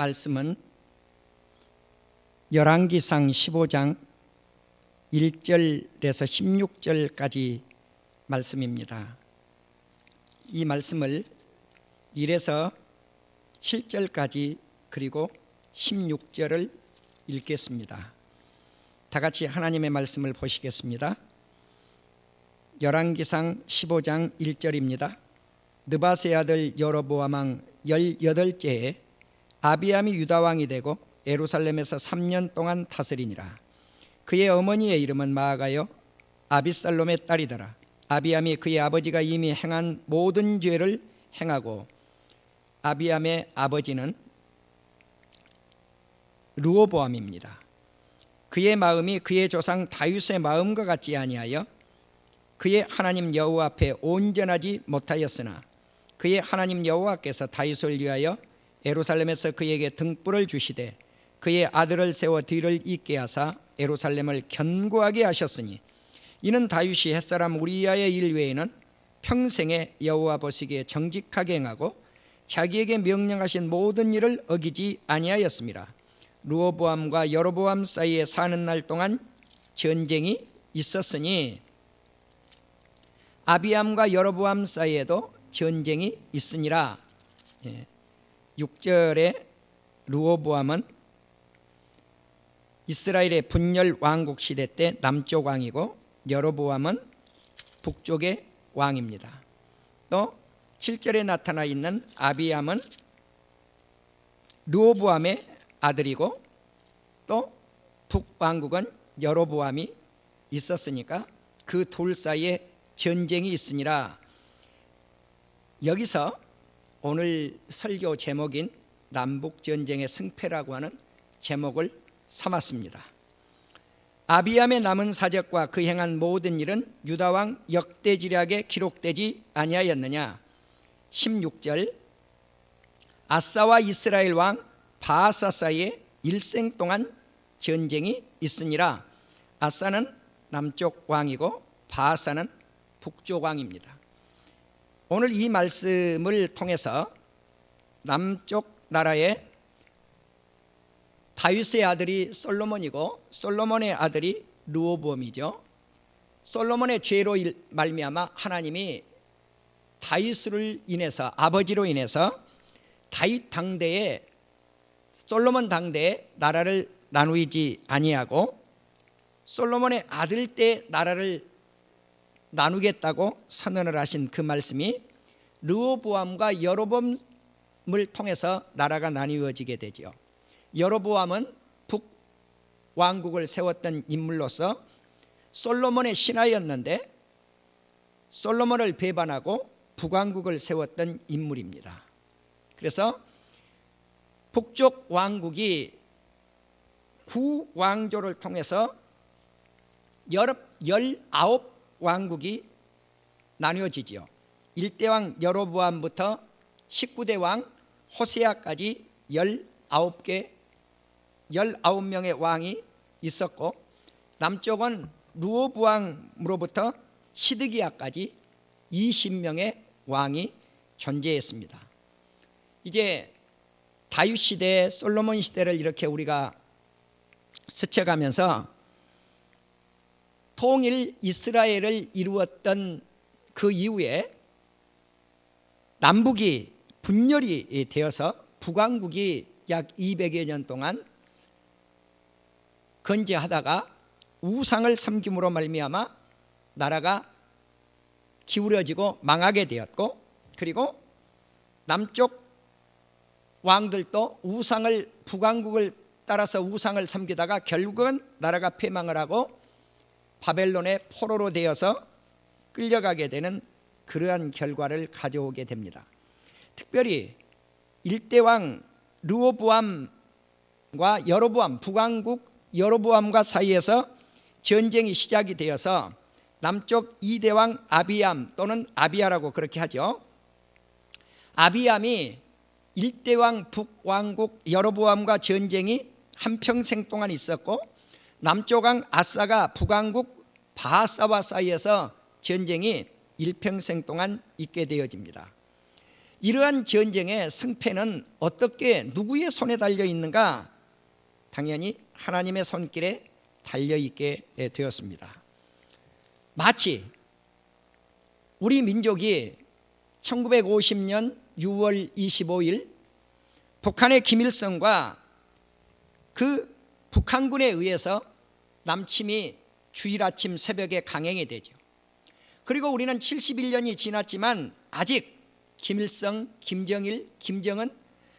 말씀은 열왕기상 15장 1절에서 16절까지 말씀입니다. 이 말씀을 1에서 7절까지 그리고 16절을 읽겠습니다. 다 같이 하나님의 말씀을 보시겠습니다. 열왕기상 15장 1절입니다. 느밧의 아들 여로보암 왕 18제에 아비암이 유다왕이 되고 예루살렘에서 3년 동안 다스리니라. 그의 어머니의 이름은 마아가요 아비살롬의 딸이더라. 아비암이 그의 아버지가 이미 행한 모든 죄를 행하고 아비암의 아버지는 르호보암입니다. 그의 마음이 그의 조상 다윗의 마음과 같지 아니하여 그의 하나님 여호와 앞에 온전하지 못하였으나 그의 하나님 여호와께서 다윗을 위하여 예루살렘에서 그에게 등불을 주시되 그의 아들을 세워 뒤를 잇게 하사 예루살렘을 견고하게 하셨으니 이는 다윗이 햇사람 우리야의 일 외에는 평생에 여호와 보시기에 정직하게 행하고 자기에게 명령하신 모든 일을 어기지 아니하였습니다. 르호보암과 여로보암 사이에 사는 날 동안 전쟁이 있었으니 아비암과 여로보암 사이에도 전쟁이 있으니라. 6절에 르호보암은 이스라엘의 분열 왕국 시대 때 남쪽 왕이고 여로보암은 북쪽의 왕입니다. 또 7절에 나타나 있는 아비암은 르호보암의 아들이고 또 북왕국은 여로보암이 있었으니까 그 둘 사이에 전쟁이 있으니라. 여기서 오늘 설교 제목인 남북전쟁의 승패라고 하는 제목을 삼았습니다. 아비암의 남은 사적과 그 행한 모든 일은 유다왕 역대지략에 기록되지 아니하였느냐. 16절 아사와 이스라엘 왕 바아사 사이에 일생 동안 전쟁이 있으니라. 아사는 남쪽 왕이고 바아사는 북쪽 왕입니다. 오늘 이 말씀을 통해서 남쪽 나라의 다윗의 아들이 솔로몬이고 솔로몬의 아들이 르호보암이죠. 솔로몬의 죄로 말미암아 하나님이 다윗을 인해서 아버지로 인해서 다윗 당대에 솔로몬 당대에 나라를 나누지 아니하고 솔로몬의 아들 때 나라를 나누겠다고 선언을 하신 그 말씀이 르호보암과 여로보암을 통해서 나라가 나뉘어지게 되죠. 여로보암은 북왕국을 세웠던 인물로서 솔로몬의 신하였는데 솔로몬을 배반하고 북왕국을 세웠던 인물입니다. 그래서 북쪽 왕국이 구왕조를 통해서 19왕국이 나뉘어지지요. 1대 왕 여로보암부터 19대 왕 호세아까지 19명의 왕이 있었고 남쪽은 르호보암으로부터 시드기야까지 20명의 왕이 존재했습니다. 이제 다윗 시대, 솔로몬 시대를 이렇게 우리가 스쳐가면서 통일 이스라엘을 이루었던 그 이후에 남북이 분열이 되어서 북왕국이 약 200여 년 동안 건재하다가 우상을 섬김으로 말미암아 나라가 기울어지고 망하게 되었고, 그리고 남쪽 왕들도 북왕국을 따라서 우상을 섬기다가 결국은 나라가 패망을 하고 바벨론의 포로로 되어서 끌려가게 되는 그러한 결과를 가져오게 됩니다. 특별히 1대 왕 르호보암과 여로보암, 북왕국 여로보암과 사이에서 전쟁이 시작이 되어서 남쪽 2대 왕 아비암 또는 아비야라고 그렇게 하죠. 아비암이 1대 왕 북왕국 여로보암과 전쟁이 한평생 동안 있었고, 남쪽 왕 아사가 북왕국 바하사와 사이에서 전쟁이 일평생 동안 있게 되어집니다. 이러한 전쟁의 승패는 어떻게 누구의 손에 달려 있는가? 당연히 하나님의 손길에 달려 있게 되었습니다. 마치 우리 민족이 1950년 6월 25일 북한의 김일성과 그 북한군에 의해서 남침이 주일 아침 새벽에 강행이 되죠. 그리고 우리는 71년이 지났지만 아직 김일성, 김정일, 김정은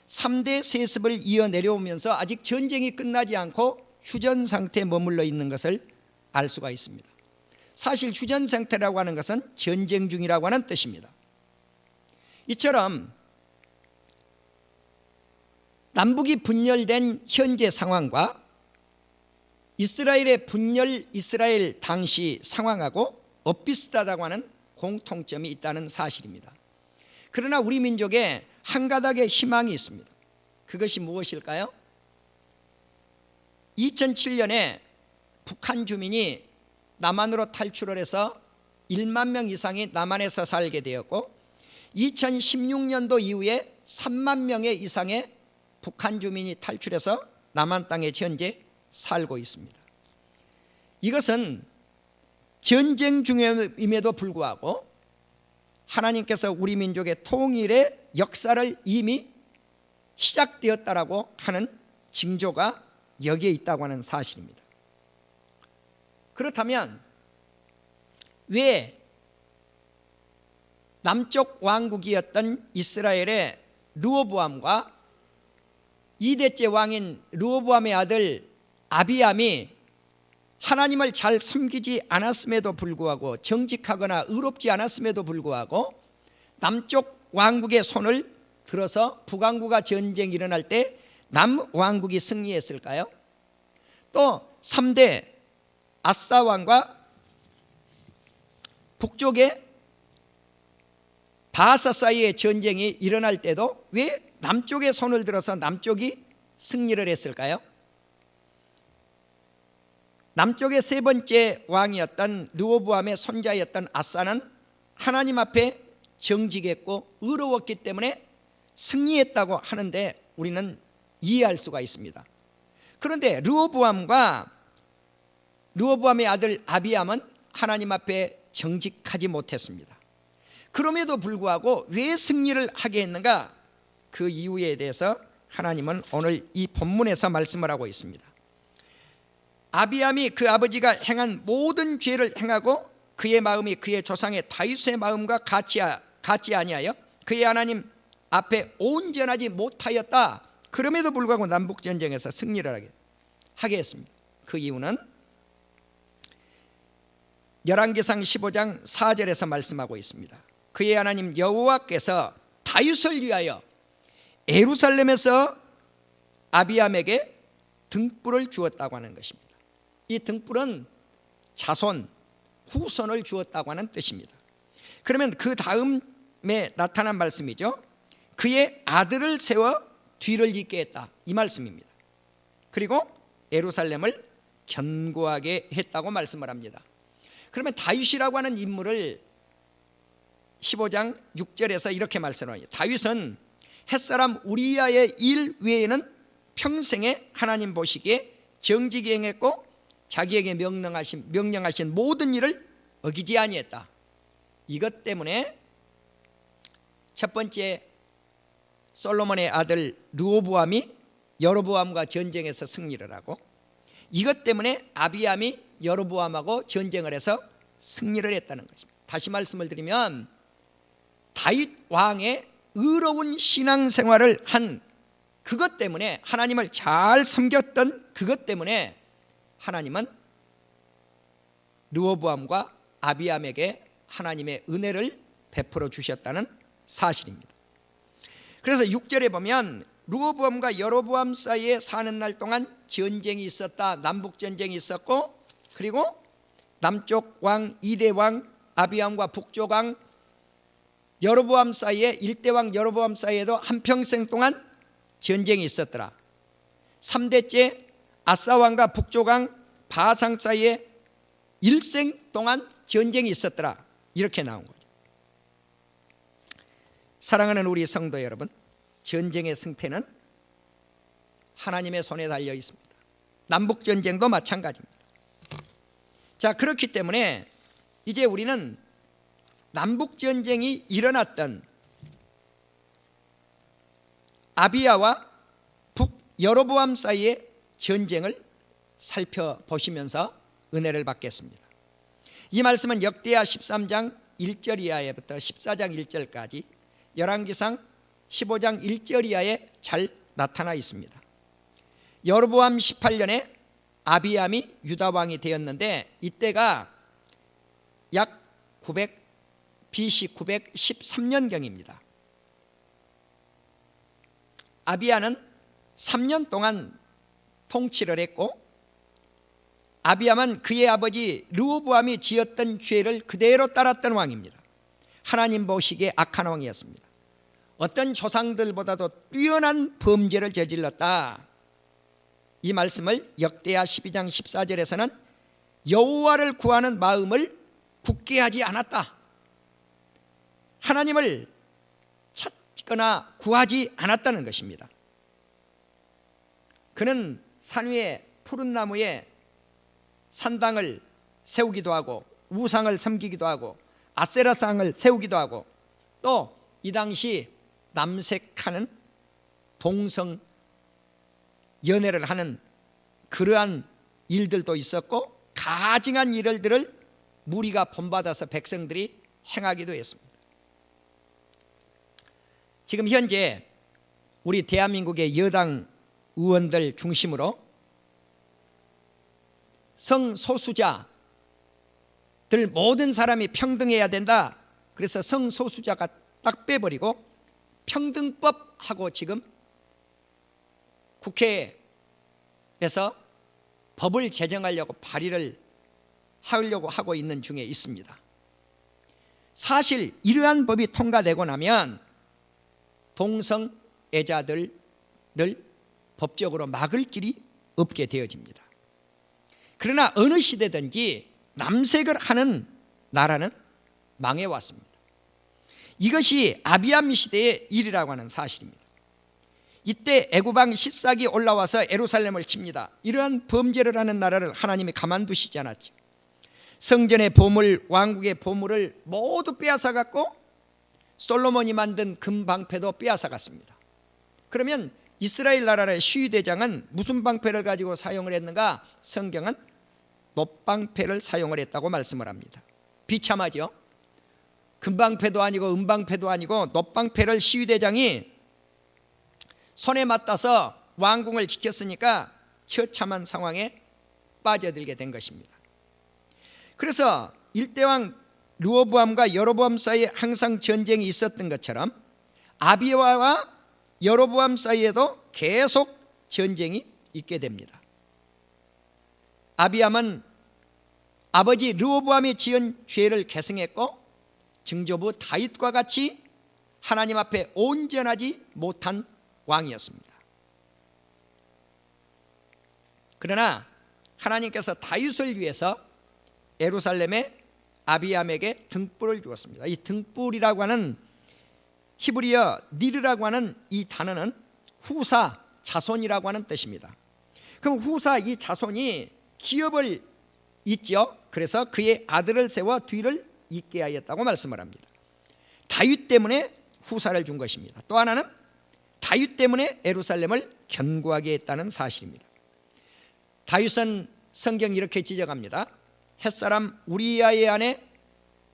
3대 세습을 이어 내려오면서 아직 전쟁이 끝나지 않고 휴전 상태에 머물러 있는 것을 알 수가 있습니다. 사실 휴전 상태라고 하는 것은 전쟁 중이라고 하는 뜻입니다. 이처럼 남북이 분열된 현재 상황과 이스라엘의 분열 이스라엘 당시 상황하고 엇비슷하다고 하는 공통점이 있다는 사실입니다. 그러나 우리 민족에 한 가닥의 희망이 있습니다. 그것이 무엇일까요? 2007년에 북한 주민이 남한으로 탈출을 해서 1만 명 이상이 남한에서 살게 되었고 2016년도 이후에 3만 명의 이상의 북한 주민이 탈출해서 남한 땅에 현재 살고 있습니다. 이것은 전쟁 중임에도 불구하고 하나님께서 우리 민족의 통일의 역사를 이미 시작되었다라고 하는 징조가 여기에 있다고 하는 사실입니다. 그렇다면 왜 남쪽 왕국이었던 이스라엘의 르호보암과 2대째 왕인 르호보암의 아들 아비암이 하나님을 잘 섬기지 않았음에도 불구하고 정직하거나 의롭지 않았음에도 불구하고 남쪽 왕국의 손을 들어서 북왕국과 전쟁이 일어날 때 남왕국이 승리했을까요? 또 3대 아사 왕과 북쪽의 바하사 사이의 전쟁이 일어날 때도 왜 남쪽의 손을 들어서 남쪽이 승리를 했을까요? 남쪽의 세 번째 왕이었던 르호보암의 손자였던 아사는 하나님 앞에 정직했고 의로웠기 때문에 승리했다고 하는데 우리는 이해할 수가 있습니다. 그런데 르호보암의 아들 아비암은 하나님 앞에 정직하지 못했습니다. 그럼에도 불구하고 왜 승리를 하게 했는가? 그 이유에 대해서 하나님은 오늘 이 본문에서 말씀을 하고 있습니다. 아비암이 그 아버지가 행한 모든 죄를 행하고 그의 마음이 그의 조상의 다윗의 마음과 같지 아니하여 그의 하나님 앞에 온전하지 못하였다. 그럼에도 불구하고 남북전쟁에서 승리를 하게 했습니다. 그 이유는 열왕기상 15장 4절에서 말씀하고 있습니다. 그의 하나님 여호와께서 다윗을 위하여 예루살렘에서 아비암에게 등불을 주었다고 하는 것입니다. 이 등불은 자손, 후손을 주었다고 하는 뜻입니다. 그러면 그 다음에 나타난 말씀이죠. 그의 아들을 세워 뒤를 잇게 했다, 이 말씀입니다. 그리고 예루살렘을 견고하게 했다고 말씀을 합니다. 그러면 다윗이라고 하는 인물을 15장 6절에서 이렇게 말씀합니다. 다윗은 햇사람 우리야의 일 외에는 평생에 하나님 보시기에 정직히 행했고 자기에게 명령하신 모든 일을 어기지 아니했다. 이것 때문에 첫 번째 솔로몬의 아들 르호보암이 여로보암과 전쟁에서 승리를 하고, 이것 때문에 아비암이 여로보암하고 전쟁을 해서 승리를 했다는 것입니다. 다시 말씀을 드리면 다윗 왕의 의로운 신앙생활을 한 그것 때문에, 하나님을 잘 섬겼던 그것 때문에 하나님은 르호보암과 아비암에게 하나님의 은혜를 베풀어 주셨다는 사실입니다. 그래서 6절에 보면 르호보암과 여로보암 사이에 사는 날 동안 전쟁이 있었다. 남북전쟁이 있었고, 그리고 남쪽 왕 2대 왕 아비암과 북쪽 왕 여로보암 사이에 1대 왕 여로보암 사이에도 한평생 동안 전쟁이 있었더라. 3대째 아사 왕과 북쪽 왕 바상 사이에 일생 동안 전쟁이 있었더라. 이렇게 나온 거죠. 사랑하는 우리 성도 여러분, 전쟁의 승패는 하나님의 손에 달려 있습니다. 남북전쟁도 마찬가지입니다. 자, 그렇기 때문에 이제 우리는 남북전쟁이 일어났던 아비야와 북 여로보암 사이의 전쟁을 살펴보시면서 은혜를 받겠습니다. 이 말씀은 역대하 13장 1절 이하에부터 14장 1절까지, 열왕기상 15장 1절 이하에 잘 나타나 있습니다. 여로보암 18년에 아비암이 유다 왕이 되었는데, 이때가 약 BC 913년경입니다. 아비야는 3년 동안 통치를 했고, 아비암은 그의 아버지 르호보암이 지었던 죄를 그대로 따랐던 왕입니다. 하나님 보시기에 악한 왕이었습니다. 어떤 조상들보다도 뛰어난 범죄를 저질렀다. 이 말씀을 역대하 12장 14절에서는 여호와를 구하는 마음을 굳게 하지 않았다. 하나님을 찾거나 구하지 않았다는 것입니다. 그는 산 위에 푸른 나무에 산당을 세우기도 하고, 우상을 섬기기도 하고, 아세라상을 세우기도 하고, 또 이 당시 남색하는 동성 연애를 하는 그러한 일들도 있었고, 가증한 일들을 무리가 본받아서 백성들이 행하기도 했습니다. 지금 현재 우리 대한민국의 여당 의원들 중심으로 성소수자들 모든 사람이 평등해야 된다. 그래서 성소수자가 딱 빼버리고 평등법하고 지금 국회에서 법을 제정하려고 발의를 하려고 하고 있는 중에 있습니다. 사실 이러한 법이 통과되고 나면 동성애자들을 법적으로 막을 길이 없게 되어집니다. 그러나 어느 시대든지 남색을 하는 나라는 망해왔습니다. 이것이 아비암 시대의 일이라고 하는 사실입니다. 이때 애굽왕 시삭이 올라와서 예루살렘을 칩니다. 이러한 범죄를 하는 나라를 하나님이 가만두시지 않았죠. 성전의 보물, 왕국의 보물을 모두 빼앗아 갔고, 솔로몬이 만든 금방패도 빼앗아 갔습니다. 그러면 이스라엘 나라의 시위대장은 무슨 방패를 가지고 사용을 했는가? 성경은 놋방패를 사용을 했다고 말씀을 합니다. 비참하죠. 금방패도 아니고 은방패도 아니고 놋방패를 시위대장이 손에 맞다서 왕궁을 지켰으니까 처참한 상황에 빠져들게 된 것입니다. 그래서 일대왕 르호보암과 여로보암 사이에 항상 전쟁이 있었던 것처럼 아비야와 여로보암 사이에도 계속 전쟁이 있게 됩니다. 아비암은 아버지 르호보암이 지은 죄를 계승했고, 증조부 다윗과 같이 하나님 앞에 온전하지 못한 왕이었습니다. 그러나 하나님께서 다윗을 위해서 예루살렘에 아비암에게 등불을 주었습니다. 이 등불이라고 하는 히브리어 니르라고 하는 이 단어는 후사, 자손이라고 하는 뜻입니다. 그럼 후사, 이 자손이 기업을 잇죠. 그래서 그의 아들을 세워 뒤를 잇게 하였다고 말씀을 합니다. 다윗 때문에 후사를 준 것입니다. 또 하나는 다윗 때문에 예루살렘을 견고하게 했다는 사실입니다. 다윗은 성경 이렇게 지적합니다. 햇사람 우리야의 아내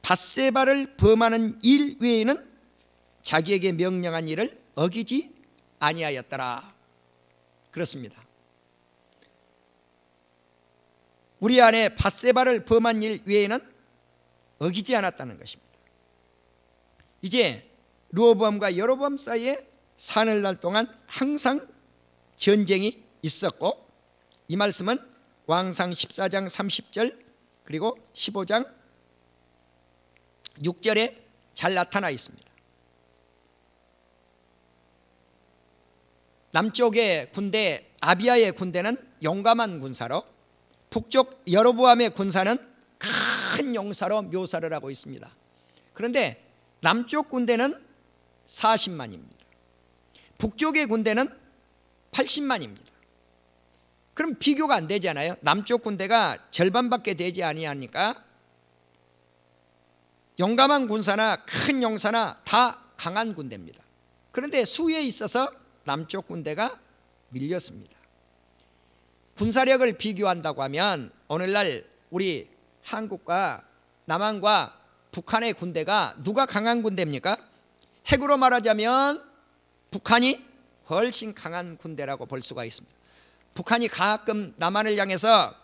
밧세바를 범하는 일 외에는 자기에게 명령한 일을 어기지 아니하였더라. 그렇습니다. 우리 아내 밧세바를 범한 일 외에는 어기지 않았다는 것입니다. 이제 르호보암과 여로보암 사이에 사늘날 동안 항상 전쟁이 있었고, 이 말씀은 왕상 14장 30절 그리고 15장 6절에 잘 나타나 있습니다. 남쪽의 군대 아비야의 군대는 용감한 군사로, 북쪽 여로보암의 군사는 큰 용사로 묘사를 하고 있습니다. 그런데 남쪽 군대는 40만입니다. 북쪽의 군대는 80만입니다. 그럼 비교가 안 되잖아요. 남쪽 군대가 절반밖에 되지 아니하니까 용감한 군사나 큰 용사나 다 강한 군대입니다. 그런데 수에 있어서 남쪽 군대가 밀렸습니다. 군사력을 비교한다고 하면 오늘날 우리 한국과 남한과 북한의 군대가 누가 강한 군대입니까? 핵으로 말하자면 북한이 훨씬 강한 군대라고 볼 수가 있습니다. 북한이 가끔 남한을 향해서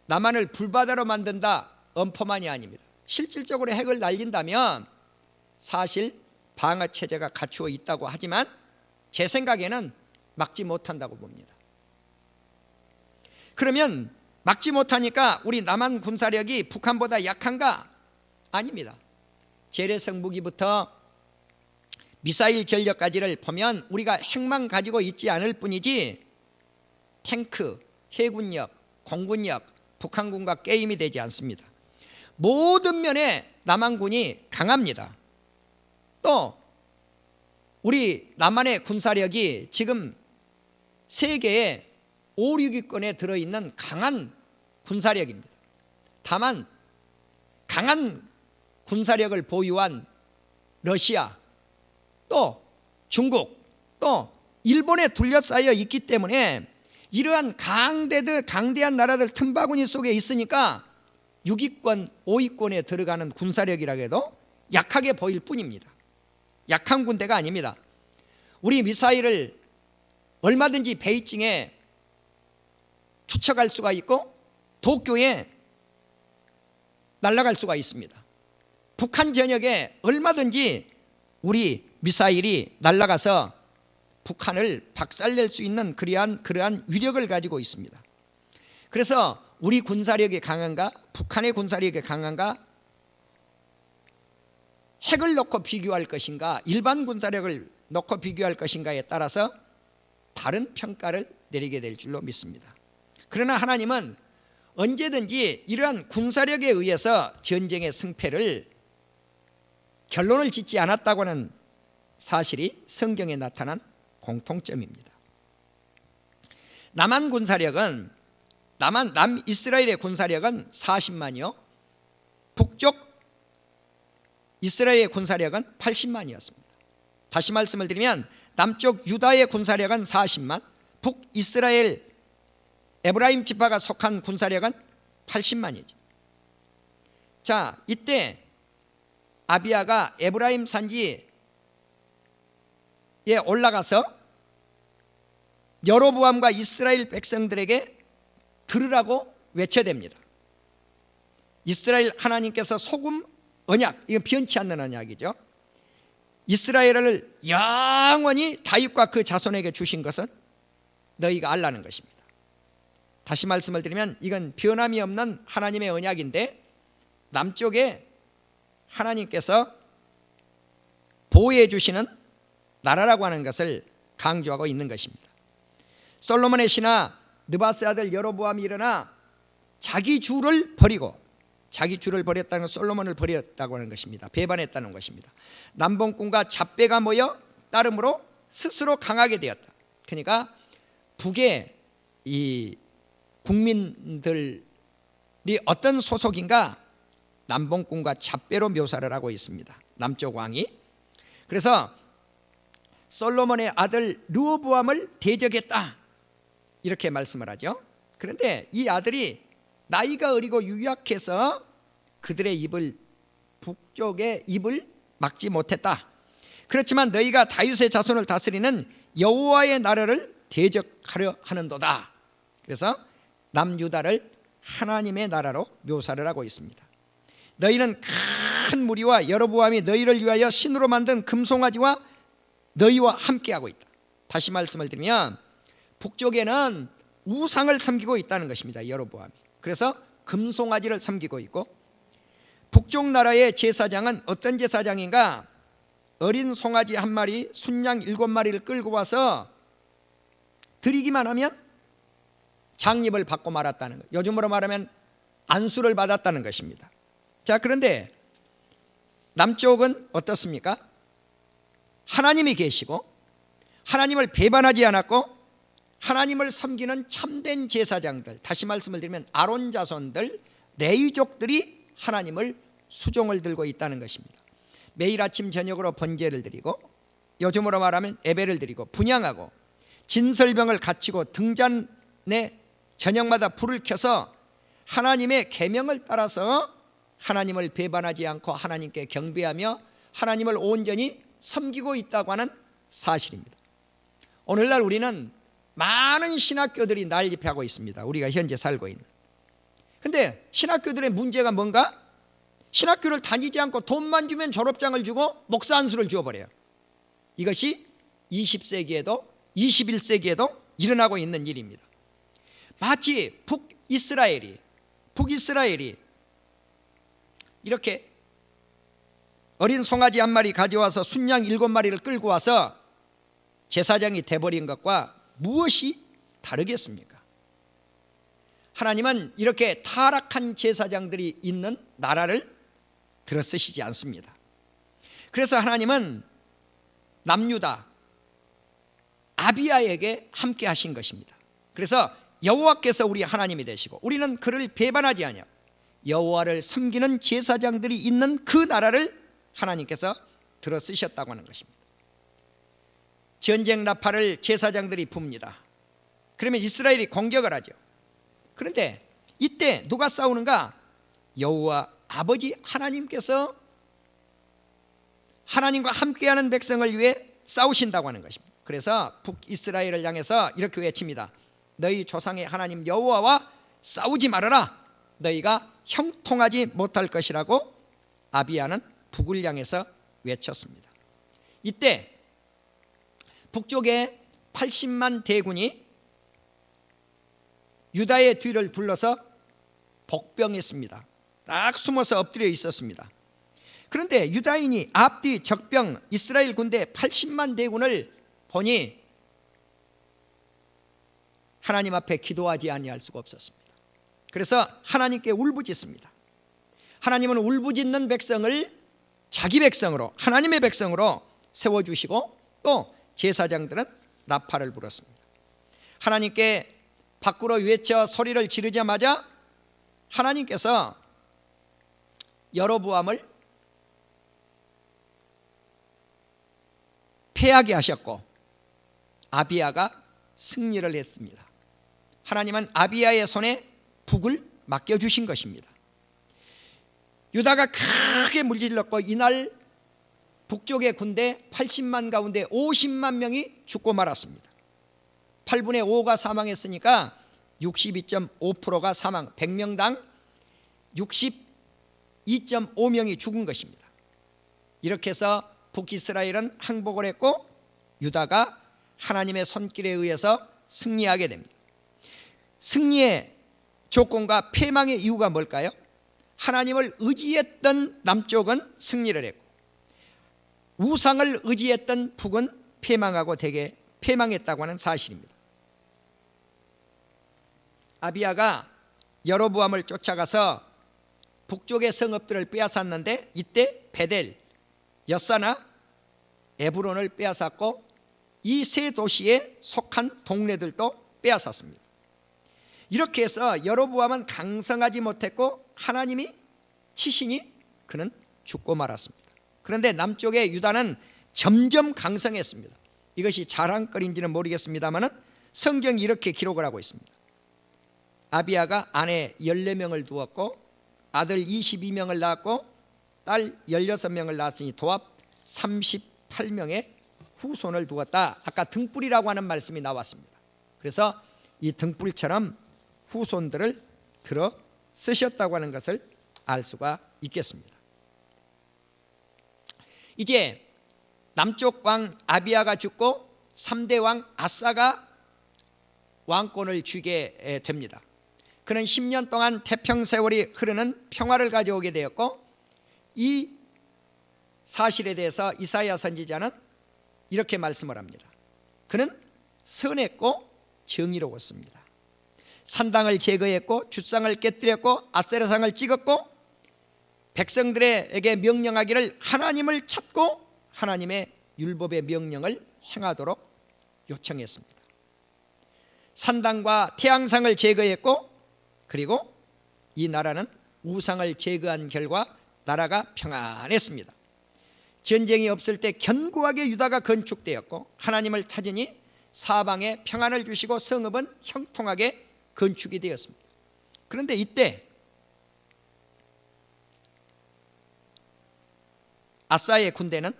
남한을 불바다로 만든다 엄포만이 아닙니다. 실질적으로 핵을 날린다면 사실 방어 체제가 갖추어 있다고 하지만 제 생각에는 막지 못한다고 봅니다. 그러면 막지 못하니까 우리 남한 군사력이 북한보다 약한가? 아닙니다. 재래식 무기부터 미사일 전력까지를 보면 우리가 핵만 가지고 있지 않을 뿐이지 탱크, 해군력, 공군력, 북한군과 게임이 되지 않습니다. 모든 면에 남한군이 강합니다. 또 우리 남한의 군사력이 지금 세계의 5, 6위권에 들어있는 강한 군사력입니다. 다만 강한 군사력을 보유한 러시아, 또 중국, 또 일본에 둘러싸여 있기 때문에 이러한 강대한 나라들 틈바구니 속에 있으니까 6위권, 5위권에 들어가는 군사력이라 해도 약하게 보일 뿐입니다. 약한 군대가 아닙니다. 우리 미사일을 얼마든지 베이징에 투척할 수가 있고 도쿄에 날아갈 수가 있습니다. 북한 전역에 얼마든지 우리 미사일이 날아가서 북한을 박살낼 수 있는 그러한 위력을 가지고 있습니다. 그래서 우리 군사력이 강한가? 북한의 군사력이 강한가? 핵을 놓고 비교할 것인가? 일반 군사력을 놓고 비교할 것인가에 따라서 다른 평가를 내리게 될 줄로 믿습니다. 그러나 하나님은 언제든지 이러한 군사력에 의해서 전쟁의 승패를 결론을 짓지 않았다고는 사실이 성경에 나타난 공통점입니다. 남이스라엘의 군사력은 40만이요 북쪽 이스라엘의 군사력은 80만이었습니다. 다시 말씀을 드리면 남쪽 유다의 군사력은 40만, 북이스라엘 에브라임 지파가 속한 군사력은 80만이죠. 자, 이때 아비야가 에브라임 산지에 올라가서 여로보암과 이스라엘 백성들에게 들으라고 외쳐댑니다. 이스라엘 하나님께서 소금 언약, 이건 변치 않는 언약이죠. 이스라엘을 영원히 다윗과 그 자손에게 주신 것은 너희가 알라는 것입니다. 다시 말씀을 드리면 이건 변함이 없는 하나님의 언약인데 남쪽에 하나님께서 보호해 주시는 나라라고 하는 것을 강조하고 있는 것입니다. 솔로몬의 신하 느바스 아들 여로보암이 일어나 자기 주를 버렸다는 건 솔로몬을 버렸다고 하는 것입니다. 배반했다는 것입니다. 남봉꾼과 잡배가 모여 따름으로 스스로 강하게 되었다. 그러니까 북의 이 국민들이 어떤 소속인가? 남봉꾼과 잡배로 묘사를 하고 있습니다. 남쪽 왕이. 그래서 솔로몬의 아들 르호보암을 대적했다 이렇게 말씀을 하죠. 그런데 이 아들이 나이가 어리고 유약해서 그들의 북쪽의 입을 막지 못했다. 그렇지만 너희가 다윗의 자손을 다스리는 여호와의 나라를 대적하려 하는도다. 그래서 남유다를 하나님의 나라로 묘사를 하고 있습니다. 너희는 큰 무리와 여로보암이 너희를 위하여 신으로 만든 금송아지와 너희와 함께하고 있다. 다시 말씀을 드리면 북쪽에는 우상을 섬기고 있다는 것입니다. 여로보암이. 그래서 금송아지를 섬기고 있고 북쪽 나라의 제사장은 어떤 제사장인가? 어린 송아지 한 마리, 순양 7마리를 끌고 와서 드리기만 하면 장립을 받고 말았다는 것. 요즘으로 말하면 안수를 받았다는 것입니다. 자, 그런데 남쪽은 어떻습니까? 하나님이 계시고 하나님을 배반하지 않았고 하나님을 섬기는 참된 제사장들, 다시 말씀을 드리면 아론 자손들, 레위족들이 하나님을 수종을 들고 있다는 것입니다. 매일 아침 저녁으로 번제를 드리고, 요즘으로 말하면 예배를 드리고 분향하고 진설병을 갖추고 등잔에 저녁마다 불을 켜서 하나님의 계명을 따라서 하나님을 배반하지 않고 하나님께 경배하며 하나님을 온전히 섬기고 있다고 하는 사실입니다. 오늘날 우리는 많은 신학교들이 난립하고 있습니다. 우리가 현재 살고 있는. 근데 신학교들의 문제가 뭔가? 신학교를 다니지 않고 돈만 주면 졸업장을 주고 목사 안수를 주어버려요. 이것이 20세기에도 21세기에도 일어나고 있는 일입니다. 마치 북이스라엘이 이렇게 어린 송아지 한 마리 가져와서 순양 7마리를 끌고 와서 제사장이 돼버린 것과 무엇이 다르겠습니까? 하나님은 이렇게 타락한 제사장들이 있는 나라를 들어쓰시지 않습니다. 그래서 하나님은 남유다 아비야에게 함께 하신 것입니다. 그래서 여호와께서 우리 하나님이 되시고 우리는 그를 배반하지 아니하고 여호와를 섬기는 제사장들이 있는 그 나라를 하나님께서 들어쓰셨다고 하는 것입니다. 전쟁 나팔을 제사장들이 붑니다. 그러면 이스라엘이 공격을 하죠. 그런데 이때 누가 싸우는가? 여호와 아버지 하나님께서 하나님과 함께하는 백성을 위해 싸우신다고 하는 것입니다. 그래서 북이스라엘을 향해서 이렇게 외칩니다. 너희 조상의 하나님 여호와와 싸우지 말아라. 너희가 형통하지 못할 것이라고 아비야는 북을 향해서 외쳤습니다. 이때 북쪽에 80만 대군이 유다의 뒤를 둘러서 복병했습니다. 딱 숨어서 엎드려 있었습니다. 그런데 유다인이 앞뒤 적병 이스라엘 군대 80만 대군을 보니 하나님 앞에 기도하지 아니할 수가 없었습니다. 그래서 하나님께 울부짖습니다. 하나님은 울부짖는 백성을 자기 백성으로, 하나님의 백성으로 세워주시고 또 제사장들은 나팔을 불었습니다. 하나님께 밖으로 외쳐 소리를 지르자마자 하나님께서 여로보암을 패하게 하셨고 아비야가 승리를 했습니다. 하나님은 아비야의 손에 북을 맡겨주신 것입니다. 유다가 크게 물질렀고 이날 북쪽의 군대 80만 가운데 50만 명이 죽고 말았습니다. 8분의 5가 사망했으니까 62.5%가 사망, 100명당 62.5명이 죽은 것입니다. 이렇게 해서 북이스라엘은 항복을 했고 유다가 하나님의 손길에 의해서 승리하게 됩니다. 승리의 조건과 패망의 이유가 뭘까요? 하나님을 의지했던 남쪽은 승리를 했고 우상을 의지했던 북은 패망하고 되게 패망했다고 하는 사실입니다. 아비야가 여로보암을 쫓아가서 북쪽의 성읍들을 빼앗았는데 이때 베델, 엿사나, 에브론을 빼앗았고 이 세 도시에 속한 동네들도 빼앗았습니다. 이렇게 해서 여로보암은 강성하지 못했고 하나님이 치시니 그는 죽고 말았습니다. 그런데 남쪽의 유다는 점점 강성했습니다. 이것이 자랑거리인지는 모르겠습니다만 성경이 이렇게 기록을 하고 있습니다. 아비야가 아내 14명을 두었고 아들 22명을 낳았고 딸 16명을 낳았으니 도합 38명의 후손을 두었다. 아까 등불이라고 하는 말씀이 나왔습니다. 그래서 이 등불처럼 후손들을 들어 쓰셨다고 하는 것을 알 수가 있겠습니다. 이제 남쪽 왕 아비야가 죽고 3대 왕 아사가 왕권을 쥐게 됩니다. 그는 10년 동안 태평 세월이 흐르는 평화를 가져오게 되었고 이 사실에 대해서 이사야 선지자는 이렇게 말씀을 합니다. 그는 선했고 정의로웠습니다. 산당을 제거했고 주상을 깨뜨렸고 아세라상을 찍었고 백성들에게 명령하기를 하나님을 찾고 하나님의 율법의 명령을 행하도록 요청했습니다. 산당과 태양상을 제거했고, 그리고 이 나라는 우상을 제거한 결과 나라가 평안했습니다. 전쟁이 없을 때 견고하게 유다가 건축되었고, 하나님을 찾으니 사방에 평안을 주시고 성읍은 형통하게 건축이 되었습니다. 그런데 이때 아사의 군대는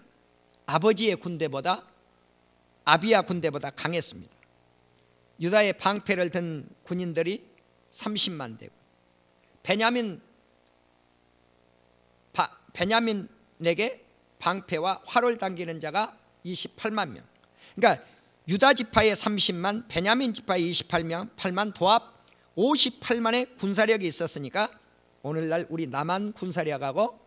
아버지의 군대보다, 아비야 군대보다 강했습니다. 유다의 방패를 든 군인들이 30만 대고, 베냐민에게 방패와 활을 당기는 자가 28만 명. 그러니까 유다 지파의 30만, 베냐민 지파의 28만, 도합 58만의 군사력이 있었으니까 오늘날 우리 남한 군사력하고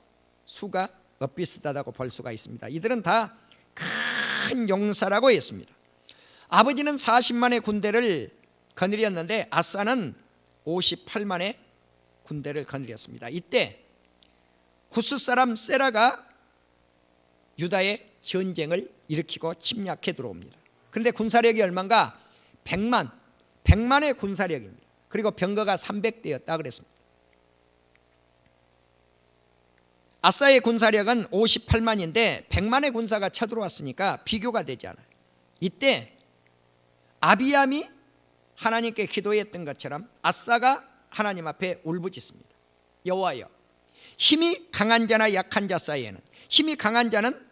수가 엇비슷하다고 볼 수가 있습니다. 이들은 다 큰 용사라고 했습니다. 아버지는 40만의 군대를 거느렸는데 아사는 58만의 군대를 거느렸습니다. 이때 구스 사람 세라가 유다의 전쟁을 일으키고 침략해 들어옵니다. 그런데 군사력이 얼마인가? 100만의 군사력입니다. 그리고 병거가 300대였다 그랬습니다. 아사의 군사력은 58만인데 100만의 군사가 쳐들어왔으니까 비교가 되지 않아요. 이때 아비암이 하나님께 기도했던 것처럼 아사가 하나님 앞에 울부짖습니다. 여호와여, 힘이 강한 자나 약한 자 사이에는, 힘이 강한 자는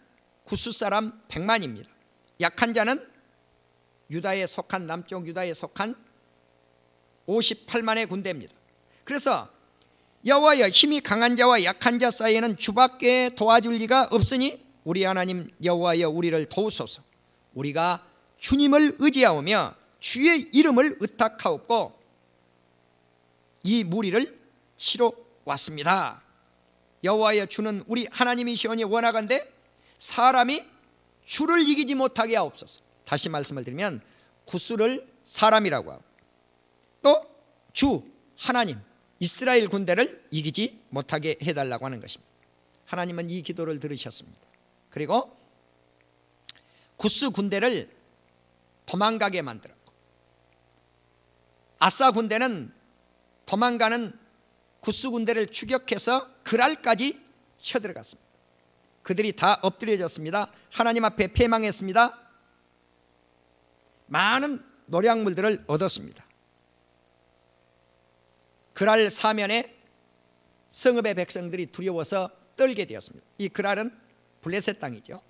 구스 사람 100만입니다. 약한 자는 유다에 속한, 남쪽 유다에 속한 58만의 군대입니다. 그래서 여호와여, 힘이 강한 자와 약한 자 사이에는 주밖에 도와줄 리가 없으니 우리 하나님 여호와여, 우리를 도우소서. 우리가 주님을 의지하오며 주의 이름을 의탁하옵고 이 무리를 치러 왔습니다. 여호와여, 주는 우리 하나님이시오니 원하건대 사람이 주를 이기지 못하게 하옵소서. 다시 말씀을 드리면 구스를 사람이라고 하고, 또 주 하나님 이스라엘 군대를 이기지 못하게 해달라고 하는 것입니다. 하나님은 이 기도를 들으셨습니다. 그리고 구스 군대를 도망가게 만들었고, 아사 군대는 도망가는 구스 군대를 추격해서 그랄까지 쳐들어갔습니다. 그들이 다 엎드려졌습니다. 하나님 앞에 패망했습니다. 많은 노량물들을 얻었습니다. 그랄 사면에 성읍의 백성들이 두려워서 떨게 되었습니다. 이 그랄은 블레셋 땅이죠.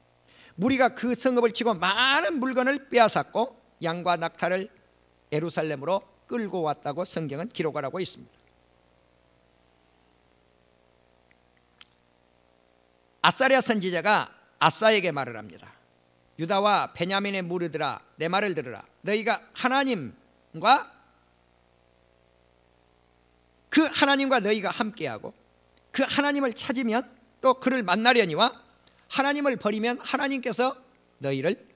무리가 그 성읍을 치고 많은 물건을 빼앗았고 양과 낙타를 예루살렘으로 끌고 왔다고 성경은 기록을 하고 있습니다. 아사랴 선지자가 아사에게 말을 합니다. 유다와 베냐민의 무리들아, 내 말을 들으라. 너희가 하나님과 너희가 함께하고 그 하나님을 찾으면 또 그를 만나려니와 하나님을 버리면 하나님께서 너희를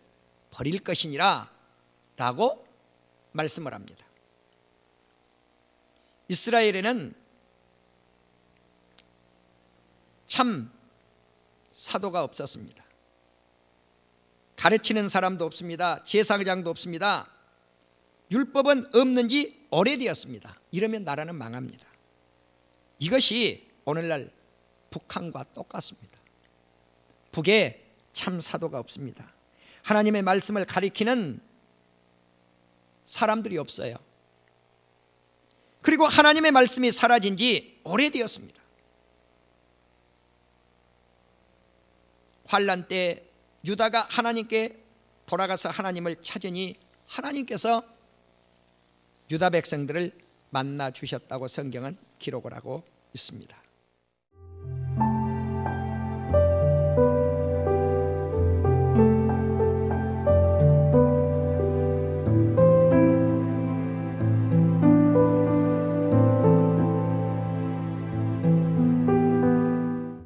버릴 것이니라 라고 말씀을 합니다. 이스라엘에는 참 사도가 없었습니다. 가르치는 사람도 없습니다. 제사장도 없습니다. 율법은 없는 지 오래되었습니다. 이러면 나라는 망합니다. 이것이 오늘날 북한과 똑같습니다. 북에 참 사도가 없습니다. 하나님의 말씀을 가리키는 사람들이 없어요. 그리고 하나님의 말씀이 사라진 지 오래되었습니다. 환난 때 유다가 하나님께 돌아가서 하나님을 찾으니 하나님께서 유다 백성들을 만나 주셨다고 성경은 기록을 하고 있습니다.